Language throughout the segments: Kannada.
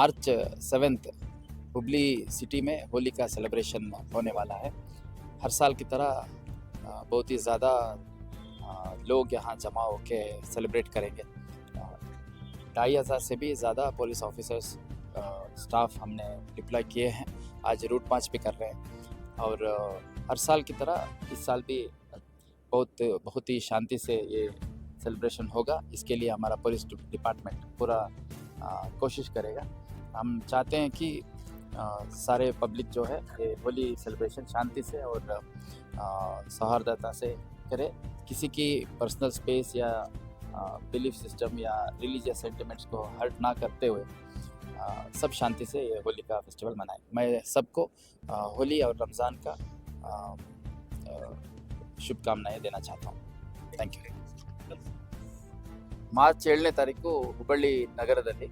मार्च 7 हुबली सिटी में होली का सेलिब्रेशन होने वाला है। हर साल की तरह बहुत ही ज़्यादा लोग यहाँ जमा होके सेलिब्रेट करेंगे। 2500 से भी ज़्यादा पुलिस ऑफिसर्स स्टाफ हमने डिप्लॉय किए हैं। आज रूट मार्च भी कर रहे हैं और हर साल की तरह इस साल भी बहुत ही शांति से ये सेलिब्रेशन होगा। इसके लिए हमारा पुलिस डिपार्टमेंट पूरा कोशिश करेगा। हम चाहते हैं कि सारे पब्लिक जो है ये होली सेलिब्रेशन शांति से और सौहार्दता से करे। किसी की पर्सनल स्पेस या बिलीफ सिस्टम या रिलीजियस सेंटिमेंट्स को हर्ट ना करते हुए सब शांति से ये होली का फेस्टिवल मनाएं। मैं सबको होली और रमज़ान का शुभकामनाएं देना चाहता हूँ। Thank you. ಮಾರ್ಚ್ 7ನೇ ತಾರೀಕು ಹುಬ್ಬಳ್ಳಿ ನಗರದಲ್ಲಿ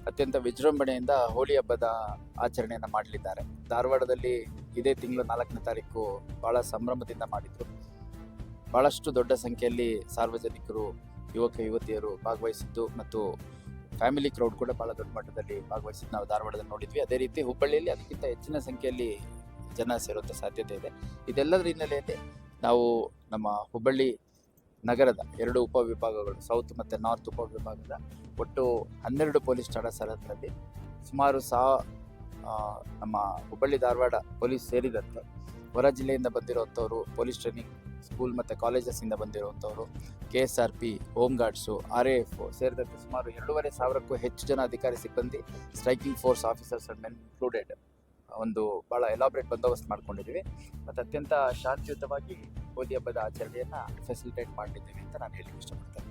ಅತ್ಯಂತ ವಿಜೃಂಭಣೆಯಿಂದ ಹೋಳಿ ಹಬ್ಬದ ಆಚರಣೆಯನ್ನು ಮಾಡಲಿದ್ದಾರೆ. ಧಾರವಾಡದಲ್ಲಿ ಇದೇ ತಿಂಗಳು 4ನೇ ತಾರೀಕು ಭಾಳ ಸಂಭ್ರಮದಿಂದ ಮಾಡಿದರು. ಭಾಳಷ್ಟು ದೊಡ್ಡ ಸಂಖ್ಯೆಯಲ್ಲಿ ಸಾರ್ವಜನಿಕರು, ಯುವಕ ಯುವತಿಯರು ಭಾಗವಹಿಸಿದ್ದು ಮತ್ತು ಫ್ಯಾಮಿಲಿ ಕ್ರೌಡ್ ಕೂಡ ಭಾಳ ದೊಡ್ಡ ಮಟ್ಟದಲ್ಲಿ ಭಾಗವಹಿಸಿದ್ದು ನಾವು ಧಾರವಾಡದಲ್ಲಿ ನೋಡಿದ್ವಿ. ಅದೇ ರೀತಿ ಹುಬ್ಬಳ್ಳಿಯಲ್ಲಿ ಅದಕ್ಕಿಂತ ಹೆಚ್ಚಿನ ಸಂಖ್ಯೆಯಲ್ಲಿ ಜನ ಸೇರುವಂಥ ಸಾಧ್ಯತೆ ಇದೆ. ಇದೆಲ್ಲದರ ಹಿನ್ನೆಲೆಯಲ್ಲಿ ನಾವು ನಮ್ಮ ಹುಬ್ಬಳ್ಳಿ ನಗರದ 2 ಉಪವಿಭಾಗಗಳು, ಸೌತ್ ಮತ್ತು ನಾರ್ತ್ ಉಪವಿಭಾಗದ ಒಟ್ಟು 12 ಪೊಲೀಸ್ ಠಾಣಾ ಸರಹದ್ದಿನಲ್ಲಿ ಸುಮಾರು ನಮ್ಮ ಹುಬ್ಬಳ್ಳಿ ಧಾರವಾಡ ಪೊಲೀಸ್ ಸೇರಿದಂತೆ ಹೊರ ಜಿಲ್ಲೆಯಿಂದ ಬಂದಿರುವಂಥವ್ರು, ಪೊಲೀಸ್ ಟ್ರೈನಿಂಗ್ ಸ್ಕೂಲ್ ಮತ್ತು ಕಾಲೇಜಸ್ಸಿಂದ ಬಂದಿರುವಂಥವ್ರು, KSRP, ಹೋಮ್ ಗಾರ್ಡ್ಸು, RAF ಸೇರಿದಂತೆ ಸುಮಾರು 2500ಕ್ಕೂ ಹೆಚ್ಚು ಜನ ಅಧಿಕಾರಿ ಸಿಬ್ಬಂದಿ, striking force officers and men included ಒಂದು ಭಾಳ ಎಲಾಬ್ರೇಟ್ ಬಂದೋಬಸ್ತ್ ಮಾಡ್ಕೊಂಡಿದ್ದೀವಿ ಮತ್ತು ಅತ್ಯಂತ ಶಾಂತಿಯುತವಾಗಿ ಹೋಲಿ ಹಬ್ಬದ ಆಚರಣೆಯನ್ನು ಫೆಸಿಲಿಟೇಟ್ ಮಾಡಿದ್ದೀವಿ ಅಂತ ನಾನು ಹೇಳಲಿಕ್ಕೆ ಇಷ್ಟಪಡ್ತೇನೆ.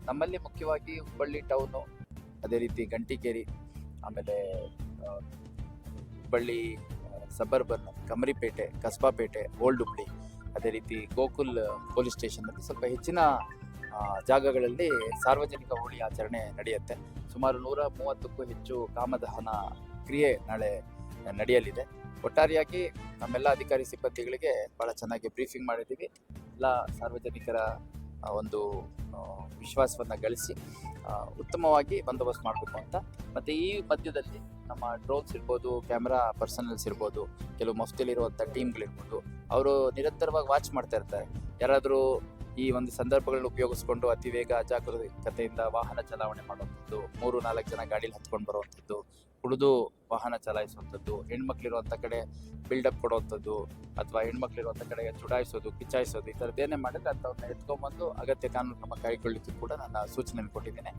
ನಮ್ಮಲ್ಲಿ ಮುಖ್ಯವಾಗಿ ಹುಬ್ಬಳ್ಳಿ ಟೌನು, ಅದೇ ರೀತಿ ಗಂಟಿಕೇರಿ, ಆಮೇಲೆ ಹುಬ್ಬಳ್ಳಿ ಸಬರ್ಬನ್, ಕಮರಿಪೇಟೆ, ಕಸ್ಬಾಪೇಟೆ, ಓಲ್ಡ್ ಹುಬ್ಳಿ, ಅದೇ ರೀತಿ ಗೋಕುಲ್ ಪೊಲೀಸ್ ಸ್ಟೇಷನ್ನಲ್ಲಿ ಸ್ವಲ್ಪ ಹೆಚ್ಚಿನ ಜಾಗಗಳಲ್ಲಿ ಸಾರ್ವಜನಿಕ ಹೋಳಿ ಆಚರಣೆ ನಡೆಯುತ್ತೆ. ಸುಮಾರು 130ಕ್ಕೂ ಹೆಚ್ಚು ಕಾಮದಹನ ಕ್ರಿಯೆ ನಾಳೆ ನಡೆಯಲಿದೆ. ಒಟ್ಟಾರೆಯಾಗಿ ನಮ್ಮೆಲ್ಲ ಅಧಿಕಾರಿ ಸಿಬ್ಬಂದಿಗಳಿಗೆ ಭಾಳ ಚೆನ್ನಾಗಿ ಬ್ರೀಫಿಂಗ್ ಮಾಡಿದ್ದೀವಿ. ಎಲ್ಲ ಸಾರ್ವಜನಿಕರ ಒಂದು ವಿಶ್ವಾಸವನ್ನು ಗಳಿಸಿ ಉತ್ತಮವಾಗಿ ಬಂದೋಬಸ್ತ್ ಮಾಡಬೇಕು ಅಂತ. ಮತ್ತು ಈ ಮಧ್ಯದಲ್ಲಿ ನಮ್ಮ ಡ್ರೋನ್ಸ್ ಇರ್ಬೋದು, ಕ್ಯಾಮ್ರಾ ಪರ್ಸನಲ್ಸ್ ಇರ್ಬೋದು, ಕೆಲವು ಮಫ್ತಿಲಿರುವಂಥ ಟೀಮ್ಗಳಿರ್ಬೋದು, ಅವರು ನಿರಂತರವಾಗಿ ವಾಚ್ ಮಾಡ್ತಾ ಇರ್ತಾರೆ. ಯಾರಾದರೂ ಈ ಒಂದು ಸಂದರ್ಭಗಳನ್ನ ಉಪಯೋಗಿಸ್ಕೊಂಡು ಅತಿ ವೇಗ ಅಜಾಗರೂಕತೆಯಿಂದ ವಾಹನ ಚಲಾವಣೆ ಮಾಡುವಂಥದ್ದು, 3-4 ಜನ ಗಾಡೀಲಿ ಹತ್ಕೊಂಡು ಬರುವಂಥದ್ದು, ಕುಡಿದು ವಾಹನ ಚಲಾಯಿಸುವಂಥದ್ದು, ಹೆಣ್ಮಕ್ಳಿರುವಂಥ ಕಡೆ ಬಿಲ್ಡಪ್ ಕೊಡುವಂಥದ್ದು ಅಥವಾ ಹೆಣ್ಮಕ್ಳಿರುವಂಥ ಕಡೆಗೆ ಚುಡಾಯಿಸೋದು, ಕಿಚ್ಚಾಯಿಸೋದು, ಈ ಥರದ್ದೇನೇ ಮಾಡಿದ್ರೆ ಅಂಥವ್ರನ್ನ ಎತ್ಕೊಂಡ್ಬಂದು ಅಗತ್ಯ ಕಾನೂನು ಕ್ರಮ ಕೈಗೊಳ್ಳಲಿಕ್ಕೂ ಕೂಡ ನಾನು ಸೂಚನೆಯನ್ನು ಕೊಟ್ಟಿದ್ದೇನೆ.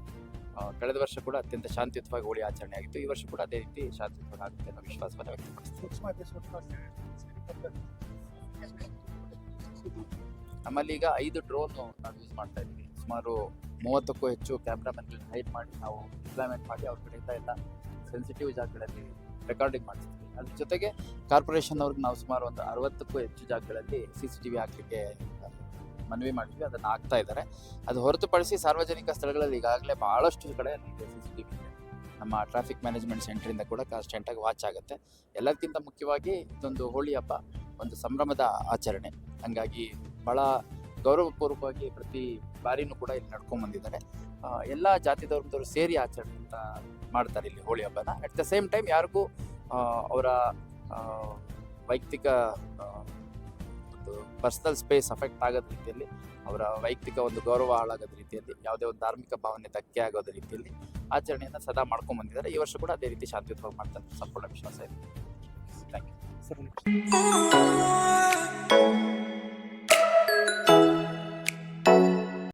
ಕಳೆದ ವರ್ಷ ಕೂಡ ಅತ್ಯಂತ ಶಾಂತಿಯುತವಾಗಿ ಹೋಳಿ ಆಚರಣೆ ಆಗಿತ್ತು. ಈ ವರ್ಷ ಕೂಡ ಅದೇ ರೀತಿ ಶಾಂತಿಯುತವಾಗಿ ಆಗುತ್ತೆ ಅನ್ನೋ ವಿಶ್ವಾಸವನ್ನು ವ್ಯಕ್ತಪಡಿಸ್ತೀನಿ. ನಮ್ಮಲ್ಲಿ ಈಗ 5 ಡ್ರೋನ್ ನಾವು ಯೂಸ್ ಮಾಡ್ತಾ ಇದ್ದೀವಿ. ಸುಮಾರು 30ಕ್ಕೂ ಹೆಚ್ಚು ಕ್ಯಾಮ್ರಾಮನ್ಗಳನ್ನ ಹೈಡ್ ಮಾಡಿ ನಾವು ಡಿಪ್ಲಾಯ್ಮೆಂಟ್ ಮಾಡಿ ಅವ್ರ ಕಡೆಯಿಂದ ಎಲ್ಲ ಸೆನ್ಸಿಟಿವ್ ಜಾಗಗಳಲ್ಲಿ ರೆಕಾರ್ಡಿಂಗ್ ಮಾಡಿಸ್ತೀವಿ. ಅದ್ರ ಜೊತೆಗೆ ಕಾರ್ಪೊರೇಷನ್ ಅವ್ರಿಗೆ ನಾವು ಸುಮಾರು ಒಂದು 60ಕ್ಕೂ ಹೆಚ್ಚು ಜಾಗಗಳಲ್ಲಿ CCTV ಹಾಕಲಿಕ್ಕೆ ಮನವಿ ಮಾಡಿದ್ವಿ. ಅದನ್ನು ಹಾಕ್ತಾ ಇದ್ದಾರೆ. ಅದು ಹೊರತುಪಡಿಸಿ ಸಾರ್ವಜನಿಕ ಸ್ಥಳಗಳಲ್ಲಿ ಈಗಾಗಲೇ ಭಾಳಷ್ಟು ಕಡೆ CCTV ಇದೆ. ನಮ್ಮ ಟ್ರಾಫಿಕ್ ಮ್ಯಾನೇಜ್ಮೆಂಟ್ ಸೆಂಟ್ರಿಂದ ಕೂಡ ಕಾನ್ಸ್ಟೆಂಟಾಗಿ ವಾಚ್ ಆಗುತ್ತೆ. ಎಲ್ಲದಕ್ಕಿಂತ ಮುಖ್ಯವಾಗಿ ಇದೊಂದು ಹೋಳಿ ಹಬ್ಬ ಒಂದು ಸಂಭ್ರಮದ ಆಚರಣೆ. ಹಾಗಾಗಿ ಭಾಳ ಗೌರವಪೂರ್ವಕವಾಗಿ ಪ್ರತಿ ಬಾರಿನೂ ಕೂಡ ಇಲ್ಲಿ ನಡ್ಕೊಂಡ್ಬಂದಿದ್ದಾರೆ. ಎಲ್ಲ ಜಾತಿ ಧರ್ಮದವರು ಸೇರಿ ಆಚರಣೆ ಅಂತ ಮಾಡ್ತಾರೆ ಇಲ್ಲಿ ಹೋಳಿ ಹಬ್ಬನ. ಅಟ್ ದ ಸೇಮ್ ಟೈಮ್ ಯಾರಿಗೂ ಅವರ ವೈಯಕ್ತಿಕ ಒಂದು ಪರ್ಸನಲ್ ಸ್ಪೇಸ್ ಅಫೆಕ್ಟ್ ಆಗೋದ ರೀತಿಯಲ್ಲಿ, ಅವರ ವೈಯಕ್ತಿಕ ಒಂದು ಗೌರವ ಹಾಳಾಗೋದ ರೀತಿಯಲ್ಲಿ, ಯಾವುದೇ ಒಂದು ಧಾರ್ಮಿಕ ಭಾವನೆ ಧಕ್ಕೆ ಆಗೋದ ರೀತಿಯಲ್ಲಿ ಆಚರಣೆಯನ್ನು ಸದಾ ಮಾಡ್ಕೊಂಡ್ಬಂದಿದ್ದಾರೆ. ಈ ವರ್ಷ ಕೂಡ ಅದೇ ರೀತಿ ಶಾಂತಿಯುತವಾಗಿ ಮಾಡ್ತಾರೆ, ಸಂಪೂರ್ಣ ವಿಶ್ವಾಸ ಇದೆ. Thank you.